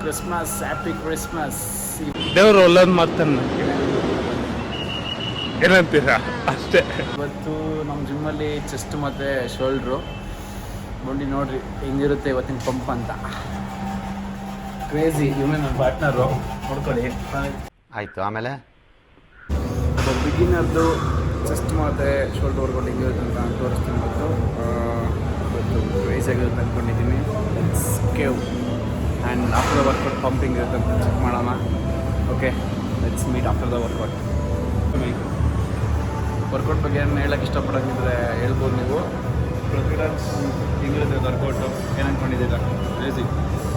Christmas, happy Christmas. ದೇವರು ಒಳ್ಳೇದು ಮಾಡ್ತಾನೆ ನನಗೆ, ಏನಂತೀರಾ ಅಷ್ಟೇ. ಇವತ್ತು ನಮ್ಮ ಜಿಮ್ಮಲ್ಲಿ ಚೆಸ್ಟ್ ಮತ್ತು ಶೋಲ್ಡ್ರು ನೋಡಿ ನೋಡ್ರಿ ಹೆಂಗಿರುತ್ತೆ ಇವತ್ತಿನ ಪಂಪ್ ಅಂತ. ಕ್ರೇಜಿ. ಇವನೇ ನನ್ನ ಪಾರ್ಟ್ನರು, ನೋಡ್ಕೊಳ್ಳಿ. ಆಯಿತು, ಆಮೇಲೆ ಬಿಗಿನರ್ದು ಚೆಸ್ಟ್ ಮತ್ತು ಶೋಲ್ಡರ್ ವರ್ಕೌಟ್ ಹೆಂಗಿರುತ್ತೆ ಅಂತ ತೋರಿಸ್ತೀನಿ. ಇವತ್ತು ಕ್ರೇಜ್ ಆಗಿರುತ್ತೆ ಅಂದ್ಕೊಂಡಿದ್ದೀನಿ. Let's cave and after the workout pumping ಇರುತ್ತೆ ಅಂತ ಚೆಕ್ ಮಾಡೋಣ. Okay, let's meet after the workout. Workout ಬಗ್ಗೆ ಏನು ಹೇಳೋಕ್ಕೆ ಇಷ್ಟಪಡೋಂಗಿದ್ರೆ ಹೇಳ್ಬೋದು ನೀವು. ಪ್ರತಿಡನ್ಸ್ ಹೆಂಗಿರುತ್ತೆ ವರ್ಕೌಟು, ಏನು ಅಂದ್ಕೊಂಡಿದ್ದೀರಾ? ಕ್ರೇಜಿ.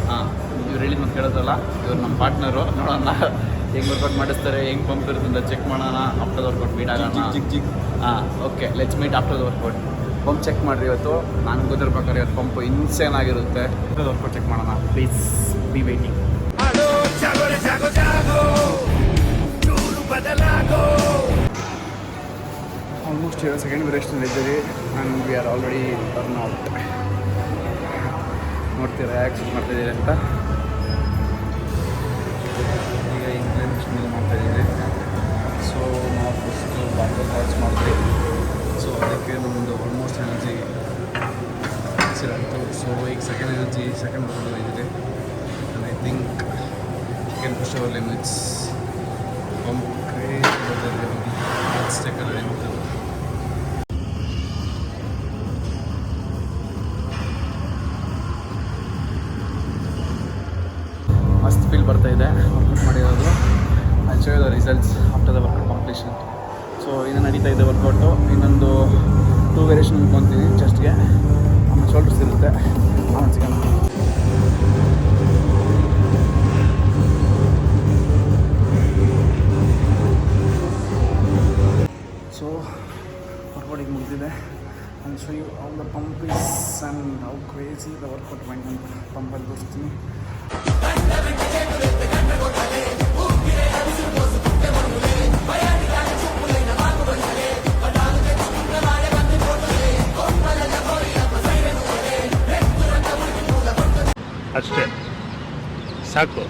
ಹಾಂ, ಇವ್ರು ಹೇಳಿದ ಮತ್ತೆ ಕೇಳೋದಲ್ಲ, ಇವ್ರು ನಮ್ಮ ಪಾರ್ಟ್ನರು. ನೋಡೋಣ ಹೆಂಗೆ ವರ್ಕೌಟ್ ಮಾಡಿಸ್ತಾರೆ, ಹೆಂಗೆ ಪಂಪ್ ಇರುತ್ತೆ ಅಂತ ಚೆಕ್ ಮಾಡೋಣ. ಆಫ್ಟರ್ ದ ವರ್ಕೌಟ್ ಮೀಟ್ ಆಗೋಣ. ಹಾಂ, okay, let's meet after the workout. Pump check ಮಾಡಿರಿ ಇವತ್ತು. ನಾನು ಗೊತ್ತಿರೋ ಪ್ರಕಾರ ಇವತ್ತು ಪಂಪು ಇನ್ಸೇನ್ ಆಗಿರುತ್ತೆ. ವರ್ಕೌಟ್ ಚೆಕ್ ಮಾಡೋಣ. Please be waiting. Almost 2 second variation ಇದ್ದೀವಿ and we are already turn out. ನೋಡ್ತೀರಾ ಯಾಕೆ ಶೂಟ್ ಮಾಡ್ತಾಯಿದ್ದೀರಿ ಅಂತ. ಈಗ ಇಂಪ್ಲಿಮೆಂಟೇಷನ್ ಮಾಡ್ತಾಯಿದ್ದೀವಿ. ಸೊ ನಾವು ಫಸ್ಟು ಬಾಟಲ್ ವಾಚ್ ಮಾಡಿದ್ವಿ. ಸೊ ಅದಕ್ಕೆ ನಮ್ಮದು ಆಲ್ಮೋಸ್ಟ್ ಎನರ್ಜಿ ಸಿರಂತು. ಸೊ ಈಗ ಸೆಕೆಂಡ್ ಎನರ್ಜಿ ಸೆಕೆಂಡ್ ಬಂದಿದೆ. And I think can push our limits. Pump craze ಮಸ್ತ್ ಫೀಲ್ ಬರ್ತಾ ಇದೆ ವರ್ಕೌಟ್ ಮಾಡಿರೋದು. I show the results after the workout completion. So ಇದು ನಡೀತಾ ಇದೆ ವರ್ಕೌಟು. ಇನ್ನೊಂದು 2 ವೇರಿಯೇಷನ್ ಇಟ್ಕೊತೀನಿ ಚೆಸ್ಟ್ಗೆ, ಆಮೇಲೆ ಶೋಲ್ಡರ್ಸ್ ಇರುತ್ತೆ. ಆಮೇಲೆ ಸಿಗೋಣ. ಸೊ ವರ್ಕೌಟಿಗೆ ಮುಗಿದಿದೆ. And show you all the pump is and how crazy the workout mind ಅಂತ ಪಂಪಲ್ಲಿ ತೋರಿಸ್ತೀನಿ. ಅಷ್ಟೇ ಸಾಕು.